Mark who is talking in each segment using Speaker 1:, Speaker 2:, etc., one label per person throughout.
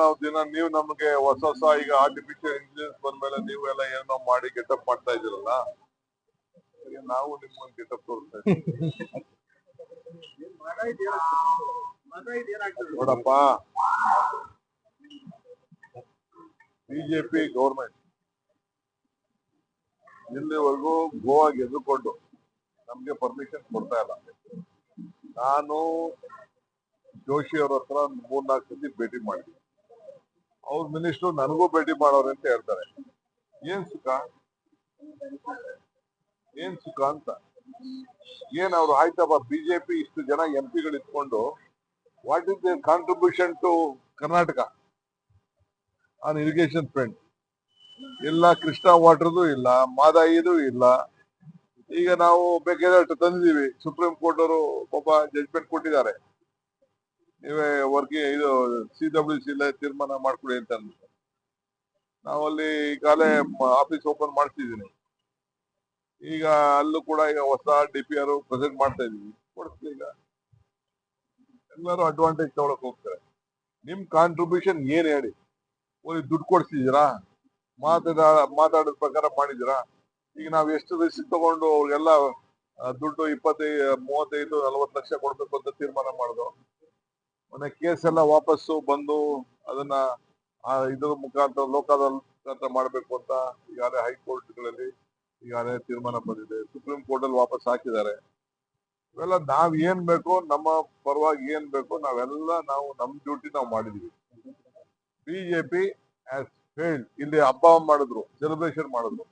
Speaker 1: ನಾವು ದಿನ ನೀವು ನಮಗೆ ಹೊಸ ಈಗ ಆರ್ಟಿಫಿಷಿಯಲ್ ಇಂಟೆಲಿಜೆನ್ಸ್ ಬಂದ್ಮೇಲೆ ನೀವೆಲ್ಲ ಏನೋ ಮಾಡಿ ಗೆಟಪ್ ಮಾಡ್ತಾ ಇದ್ದೀರಲ್ಲ, ನಾವು ನಿಮ್ಮನ್ನ ಗೆಟಪ್ ತೋರಿಸ್ತಾ ಇದ್ದೀವಿ. ನೋಡಪ್ಪ, ಬಿಜೆಪಿ ಗೌರ್ಮೆಂಟ್ ಇಲ್ಲಿವರೆಗೂ ಗೋವಾ ಗೆದ್ದುಕೊಂಡು ನಮ್ಗೆ ಪರ್ಮಿಷನ್ ಕೊಡ್ತಾ ಇಲ್ಲ. ನಾನು ಜೋಶಿ ಅವ್ರ ಹತ್ರ 3-4 ಸತಿ ಭೇಟಿ ಮಾಡಿದ್ವಿ. ಅವ್ರ ಮಿನಿಸ್ಟ್ರು ನನಗೂ ಭೇಟಿ ಮಾಡೋರು ಅಂತ ಹೇಳ್ತಾರೆ. ಏನ್ ಸುಖ ಅಂತ ಅವ್ರು ಆಯ್ತಪ್ಪ, ಬಿಜೆಪಿ ಇಷ್ಟು ಜನ ಎಂಪಿಗಳು ಇಟ್ಕೊಂಡು what is their contribution to Karnataka on irrigation front? ಇಲ್ಲ, ಕೃಷ್ಣಾ ವಾಟರ್ದು ಇಲ್ಲ, ಮಾದಾಯಿದು ಇಲ್ಲ. ಈಗ ನಾವು ಬೇಕಾದಷ್ಟು ತಂದಿದೀವಿ. ಸುಪ್ರೀಂ ಕೋರ್ಟ್ ಅವರು ಪಾಪ ಜಡ್ಜ್ಮೆಂಟ್ ಕೊಟ್ಟಿದ್ದಾರೆ, ನೀವೇ ಇದು CWC ತೀರ್ಮಾನ ಮಾಡ್ಕೊಡಿ ಅಂತ. ನಾವಲ್ಲಿ ಈಗಾಗಲೇ ಆಫೀಸ್ ಓಪನ್ ಮಾಡ್ತಿದ್ದೀನಿ. ಈಗ ಅಲ್ಲೂ ಕೂಡ ಈಗ ಹೊಸ DPR ಪ್ರೆಸೆಂಟ್ ಮಾಡ್ತಾ ಇದೀವಿ. ಕೊಡ್ತೀವಿ. ಈಗ ಎಲ್ಲರೂ ಅಡ್ವಾಂಟೇಜ್ ತಗೊಳಕ್ ಹೋಗ್ತಾರೆ. ನಿಮ್ ಕಾಂಟ್ರಿಬ್ಯೂಷನ್ ಏನ್ ಹೇಳಿ? ದುಡ್ಡು ಕೊಡ್ತಿದ್ದೀರಾ? ಮಾತಾಡೋದ ಪ್ರಕಾರ ಮಾಡಿದ್ದೀರಾ? ಈಗ ನಾವ್ ಎಷ್ಟು ರಿಸ್ಕ್ ತಗೊಂಡು ಅವ್ರಿಗೆಲ್ಲ ದುಡ್ಡು 25, 35, 40 ಲಕ್ಷ ಕೊಡ್ಬೇಕು ಅಂತ ತೀರ್ಮಾನ ಮಾಡಿದ್ರು. ಮೊನ್ನೆ ಕೇಸ್ ಎಲ್ಲ ವಾಪಸ್ಸು ಬಂದು ಅದನ್ನ ಇದ್ರ ಮುಖಾಂತರ ಲೋಕಾದಾಲತ್ ಮಾಡ್ಬೇಕು ಅಂತ ಈಗಾಗಲೇ ಹೈಕೋರ್ಟ್ಗಳಲ್ಲಿ ಈಗಾಗಲೇ ತೀರ್ಮಾನ ಬಂದಿದೆ. ಸುಪ್ರೀಂ ಕೋರ್ಟ್ ಅಲ್ಲಿ ವಾಪಸ್ ಹಾಕಿದ್ದಾರೆ. ಇವೆಲ್ಲ ನಾವ್ ಏನ್ ಬೇಕೋ, ನಮ್ಮ ಪರವಾಗಿ ಏನ್ ಬೇಕೋ ನಾವು ನಮ್ ಡ್ಯೂಟಿ ನಾವು ಮಾಡಿದೀವಿ. ಬಿಜೆಪಿ ಇಲ್ಲಿ ಹಬ್ಬ ಮಾಡಿದ್ರು, ಸೆಲೆಬ್ರೇಷನ್ ಮಾಡಿದ್ರು.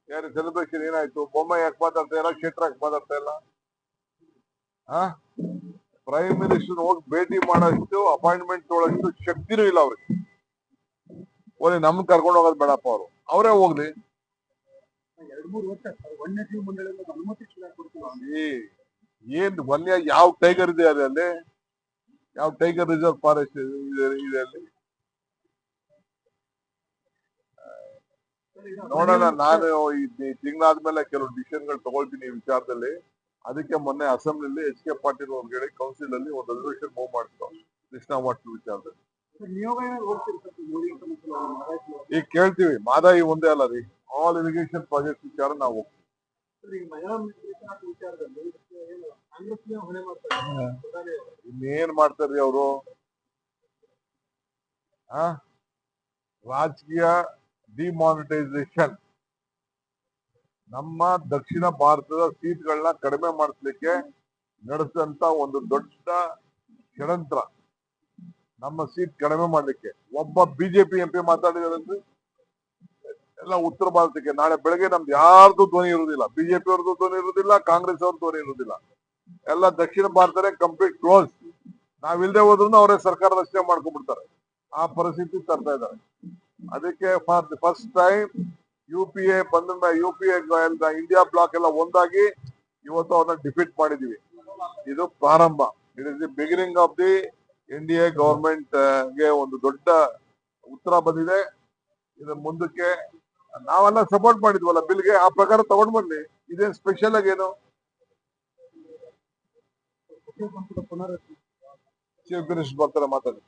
Speaker 1: ಯಾರು ಸೆಲೆಬ್ರೇಷನ್ ಏನಾಯ್ತು? ಬೊಮ್ಮೆ ಯಾಕೆ ಮಾತಾಡ್ತಾ ಇಲ್ಲ? ಕ್ಷೇತ್ರ ಯಾಕೆ ಮಾತಾಡ್ತಾ ಇಲ್ಲ? ಪ್ರೈಮ್ ಮಿನಿಸ್ಟರ್ ಹೋಗಿ ಭೇಟಿ ಮಾಡೋಷ್ಟು, ಅಪಾಯಿಂಟ್ಮೆಂಟ್ ತೊಗೊಳಷ್ಟು ಶಕ್ತಿನೂ ಇಲ್ಲ ಅವ್ರಿಗೆ. ನಮ್ಗೆ ಕರ್ಕೊಂಡು ಹೋಗೋದು ಬೇಡಪ್ಪ, ಅವರೇ ಹೋಗ್ಲಿ.
Speaker 2: 2-3 ವರ್ಷ ವನ್ಯಜೀವಿ ಮಂಡಳಿಯಿಂದ ಅನುಮತಿ ಕೊಡ್ತೀವಿ.
Speaker 1: ಏನ್ ವನ್ಯ ಯಾವ ಟೈಗರ್ ಇದೆ ಅಲ್ಲಿ? ಯಾವ ಟೈಗರ್ ರಿಸರ್ವ್ ಫಾರೆಸ್ಟ್ ಇದೆ ಅಲ್ಲಿ? ನೋಡೋಣ. ನಾನು ಈ ತಿಂಗಳಾದ್ಮೇಲೆ ಕೆಲವು ಡಿಸಿಷನ್ಗಳು ತಗೊಳ್ತೀನಿ ಈ ವಿಚಾರದಲ್ಲಿ. ಅದಕ್ಕೆ ಮೊನ್ನೆ ಅಸೆಂಬ್ಲಿಲಿ HK ಪಾಟೀಲ್ ಅವ್ರಿಗೆ ಹೇಳಿ ಕೌನ್ಸಿಲ್ ಅಲ್ಲಿ ಒಂದು ರೆಸಲ್ಯೂಷನ್ ಮೂವ್ ಮಾಡ್ತು ಕೃಷ್ಣಾ ವಾಟರ್ ವಿಚಾರದಲ್ಲಿ. ಈಗ ಕೇಳ್ತೀವಿ, ಮಾದಾಯಿ ಒಂದೇ ಅಲ್ಲ ರೀ, ಆಲ್ ಇರಿಗೇಷನ್ ಪ್ರಾಜೆಕ್ಟ್ ವಿಚಾರ ನಾವು ಇನ್ನೇನ್ ಮಾಡ್ತಾರ್ರಿ ಅವರು? ರಾಜಕೀಯ ಡಿಮಾನಿಟೈಸೇಷನ್, ನಮ್ಮ ದಕ್ಷಿಣ ಭಾರತದ ಸೀಟ್ಗಳನ್ನ ಕಡಿಮೆ ಮಾಡಿಸ್ಲಿಕ್ಕೆ ನಡೆಸಿದಂತ ಒಂದು ದೊಡ್ಡ ಷಡ್ಯಂತ್ರ. ನಮ್ಮ ಸೀಟ್ ಕಡಿಮೆ ಮಾಡ್ಲಿಕ್ಕೆ ಒಬ್ಬ ಬಿಜೆಪಿ MP ಮಾತಾಡಿದಾರೆ. ಎಲ್ಲ ಉತ್ತರ ಭಾರತಕ್ಕೆ ನಾಳೆ ಬೆಳಗ್ಗೆ ನಮ್ದು ಯಾರ್ದು ಧ್ವನಿ ಇರುವುದಿಲ್ಲ, ಬಿಜೆಪಿ ಅವ್ರದ್ದು ಧ್ವನಿ ಇರುವುದಿಲ್ಲ, ಕಾಂಗ್ರೆಸ್ ಅವ್ರದ್ದು ಧ್ವನಿ ಇರುವುದಿಲ್ಲ. ಎಲ್ಲ ದಕ್ಷಿಣ ಭಾರತನೇ ಕಂಪ್ಲೀಟ್ ಕ್ಲೋಸ್. ನಾವಿಲ್ದೆ ಹೋದ್ರು ಅವರೇ ಸರ್ಕಾರ ರಚನೆ ಮಾಡ್ಕೊಂಡ್ಬಿಡ್ತಾರೆ. ಆ ಪರಿಸ್ಥಿತಿ ತರ್ತಾ ಇದ್ದಾರೆ. ಅದಕ್ಕೆ for the first time UPA India bloc ಎಲ್ಲ ಒಂದಾಗಿ ಇವತ್ತು ಅವ್ರನ್ನ ಡಿಫೀಟ್ ಮಾಡಿದೀವಿ. ಇದು ಪ್ರಾರಂಭ. It is the beginning of the NDA government ಗೆ ಒಂದು ದೊಡ್ಡ ಉತ್ತರ ಬಂದಿದೆ. ಇದ್ರ ಮುಂದಕ್ಕೆ ನಾವೆಲ್ಲ ಸಪೋರ್ಟ್ ಮಾಡಿದ್ವಲ್ಲ ಬಿಲ್ಗೆ, ಆ ಪ್ರಕಾರ ತಗೊಂಡ್ ಬನ್ನಿ. ಇದೇನ್ ಸ್ಪೆಷಲ್ ಆಗೇನು? ಚೀಫ್ ಮಿನಿಸ್ಟರ್ ಬರ್ತಾರೆ ಮಾತಾಡಿ.